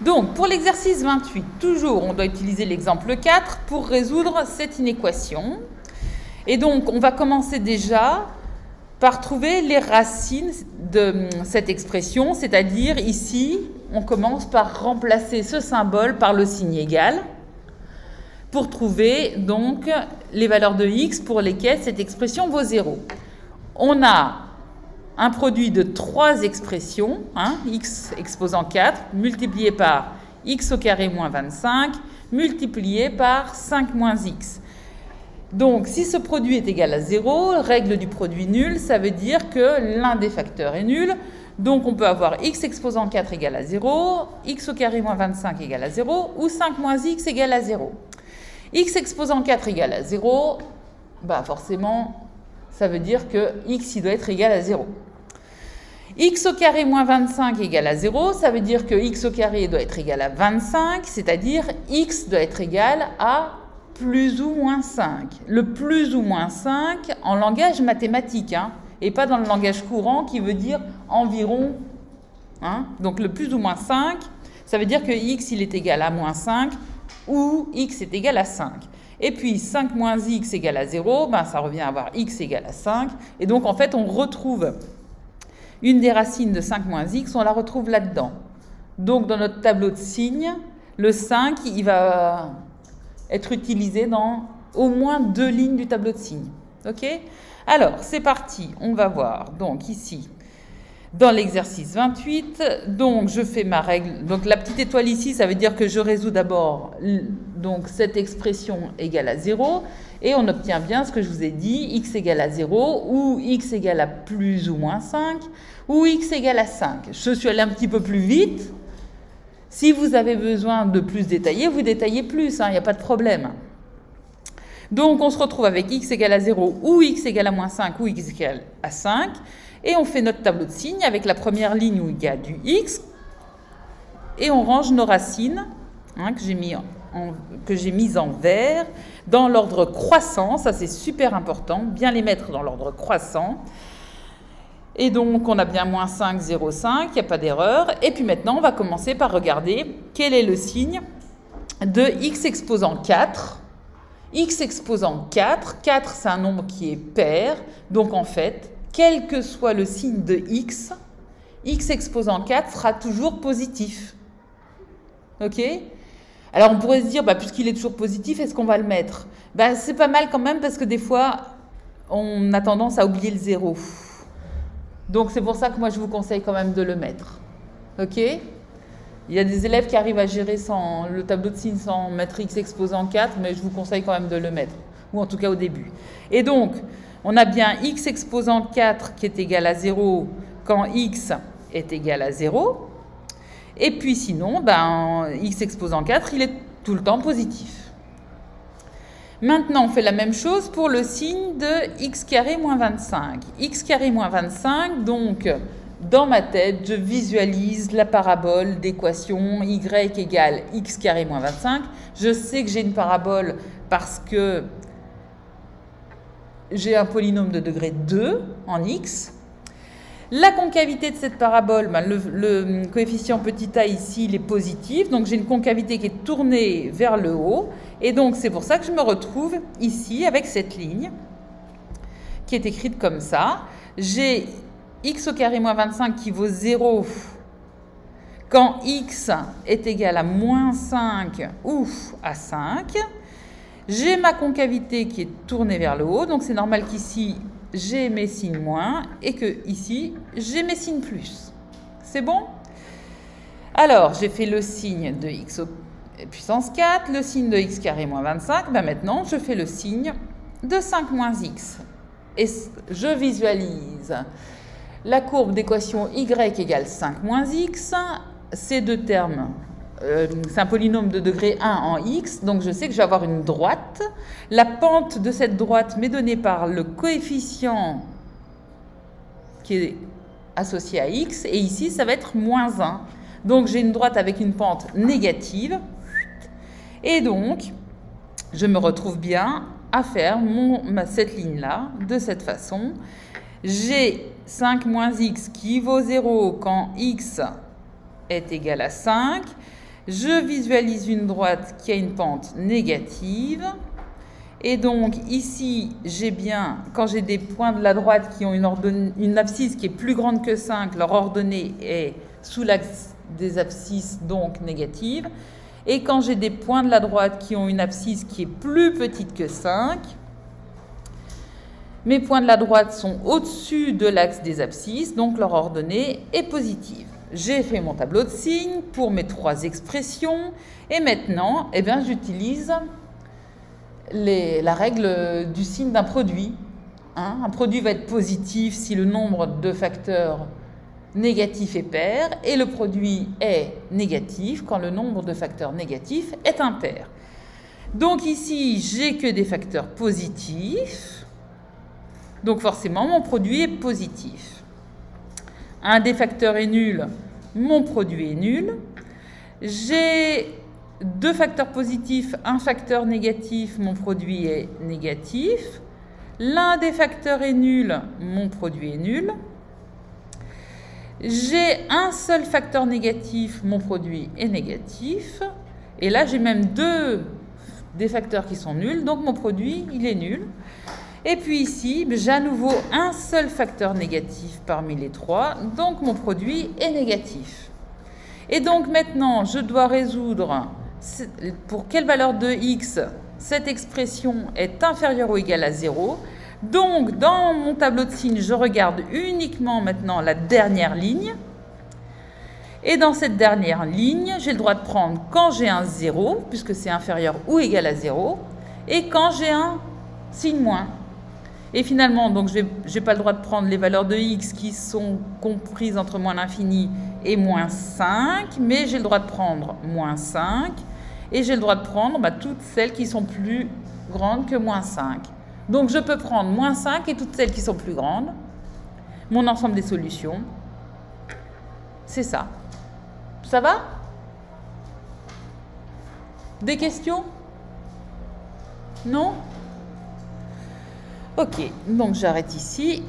Donc, pour l'exercice 28, toujours, on doit utiliser l'exemple 4 pour résoudre cette inéquation. Et donc, on va commencer déjà par trouver les racines de cette expression, c'est-à-dire ici, on commence par remplacer ce symbole par le signe égal pour trouver donc les valeurs de x pour lesquelles cette expression vaut 0. On a un produit de 3 expressions, x exposant 4, multiplié par x au carré moins 25, multiplié par 5 moins x. Donc, si ce produit est égal à 0, règle du produit nul, ça veut dire que l'un des facteurs est nul. Donc, on peut avoir x exposant 4 égale à 0, x au carré moins 25 égale à 0, ou 5 moins x égale à 0. X exposant 4 égale à 0, bah forcément, ça veut dire que x il doit être égal à 0. X au carré moins 25 égale à 0, ça veut dire que x au carré doit être égal à 25, c'est-à-dire x doit être égal à plus ou moins 5. Le plus ou moins 5 en langage mathématique, et pas dans le langage courant qui veut dire environ. Donc le plus ou moins 5, ça veut dire que x il est égal à moins 5 ou x est égal à 5. Et puis 5 moins x égale à 0, ça revient à avoir x égale à 5. Et donc en fait on retrouve une des racines de 5 moins x, on la retrouve là-dedans. Donc dans notre tableau de signes, le 5 il va être utilisé dans au moins 2 lignes du tableau de signes. Ok? Alors, c'est parti, on va voir. Donc ici, dans l'exercice 28, donc je fais ma règle. Donc la petite étoile ici, ça veut dire que je résous d'abord donc cette expression égale à 0, et on obtient bien ce que je vous ai dit, x égale à 0, ou x égale à plus ou moins 5, ou x égale à 5. Je suis allée un petit peu plus vite. Si vous avez besoin de plus détailler, vous détaillez plus, il n'y a pas de problème. Donc, on se retrouve avec x égale à 0 ou x égale à moins 5 ou x égale à 5. Et on fait notre tableau de signes avec la première ligne où il y a du x. Et on range nos racines que j'ai mises en vert dans l'ordre croissant. Ça, c'est super important, bien les mettre dans l'ordre croissant. Et donc, on a bien moins 5, 0, 5, il n'y a pas d'erreur. Et puis maintenant, on va commencer par regarder quel est le signe de x exposant 4. X exposant 4, 4 c'est un nombre qui est pair. Donc en fait, quel que soit le signe de x, x exposant 4 sera toujours positif. Ok? Alors on pourrait se dire, puisqu'il est toujours positif, est-ce qu'on va le mettre? C'est pas mal quand même parce que des fois, on a tendance à oublier le 0. Donc, c'est pour ça que moi, je vous conseille quand même de le mettre. OK? Il y a des élèves qui arrivent à gérer le tableau de signes sans mettre x exposant 4, mais je vous conseille quand même de le mettre, ou en tout cas au début. Et donc, on a bien x exposant 4 qui est égal à 0 quand x est égal à 0. Et puis sinon, x exposant 4, il est tout le temps positif. Maintenant, on fait la même chose pour le signe de x carré moins 25. X carré moins 25, donc dans ma tête, je visualise la parabole d'équation y égale x carré moins 25. Je sais que j'ai une parabole parce que j'ai un polynôme de degré 2 en x. La concavité de cette parabole, le coefficient petit a ici, il est positif. Donc, j'ai une concavité qui est tournée vers le haut. Et donc, c'est pour ça que je me retrouve ici avec cette ligne qui est écrite comme ça. J'ai x au carré moins 25 qui vaut 0 quand x est égal à moins 5 ou à 5. J'ai ma concavité qui est tournée vers le haut. Donc, c'est normal qu'ici, j'ai mes signes moins et que ici, j'ai mes signes plus. C'est bon? Alors, j'ai fait le signe de x au puissance 4, le signe de x carré moins 25. Maintenant, je fais le signe de 5 moins x. Et je visualise la courbe d'équation y égale 5 moins x. Ces deux termes, c'est un polynôme de degré 1 en x, donc je sais que je vais avoir une droite. La pente de cette droite m'est donnée par le coefficient qui est associé à x, et ici, ça va être moins 1. Donc, j'ai une droite avec une pente négative, et donc, je me retrouve bien à faire cette ligne-là de cette façon. J'ai 5 moins x qui vaut 0 quand x est égal à 5. Je visualise une droite qui a une pente négative. Et donc ici, j'ai bien, quand j'ai des points de la droite qui ont une abscisse qui est plus grande que 5, leur ordonnée est sous l'axe des abscisses, donc négative. Et quand j'ai des points de la droite qui ont une abscisse qui est plus petite que 5, mes points de la droite sont au-dessus de l'axe des abscisses, donc leur ordonnée est positive. J'ai fait mon tableau de signes pour mes 3 expressions. Et maintenant, eh bien, j'utilise la règle du signe d'un produit. Un produit va être positif si le nombre de facteurs négatifs est pair, et le produit est négatif quand le nombre de facteurs négatifs est impair. Donc ici, j'ai que des facteurs positifs, donc forcément mon produit est positif. Un des facteurs est nul, mon produit est nul. J'ai 2 facteurs positifs, un facteur négatif, mon produit est négatif. L'un des facteurs est nul, mon produit est nul. J'ai un seul facteur négatif, mon produit est négatif. Et là, j'ai même 2 des facteurs qui sont nuls, donc mon produit, il est nul. Et puis ici, j'ai à nouveau un seul facteur négatif parmi les 3, donc mon produit est négatif. Et donc maintenant, je dois résoudre pour quelle valeur de x cette expression est inférieure ou égale à 0. Donc, dans mon tableau de signes, je regarde uniquement maintenant la dernière ligne. Et dans cette dernière ligne, j'ai le droit de prendre quand j'ai un 0, puisque c'est inférieur ou égal à 0, et quand j'ai un signe moins. Et finalement, donc, je n'ai pas le droit de prendre les valeurs de x qui sont comprises entre moins l'infini et moins 5, mais j'ai le droit de prendre moins 5, et j'ai le droit de prendre toutes celles qui sont plus grandes que moins 5. Donc, je peux prendre moins 5 et toutes celles qui sont plus grandes. Mon ensemble des solutions, c'est ça. Ça va? Des questions? Non? Ok, donc j'arrête ici.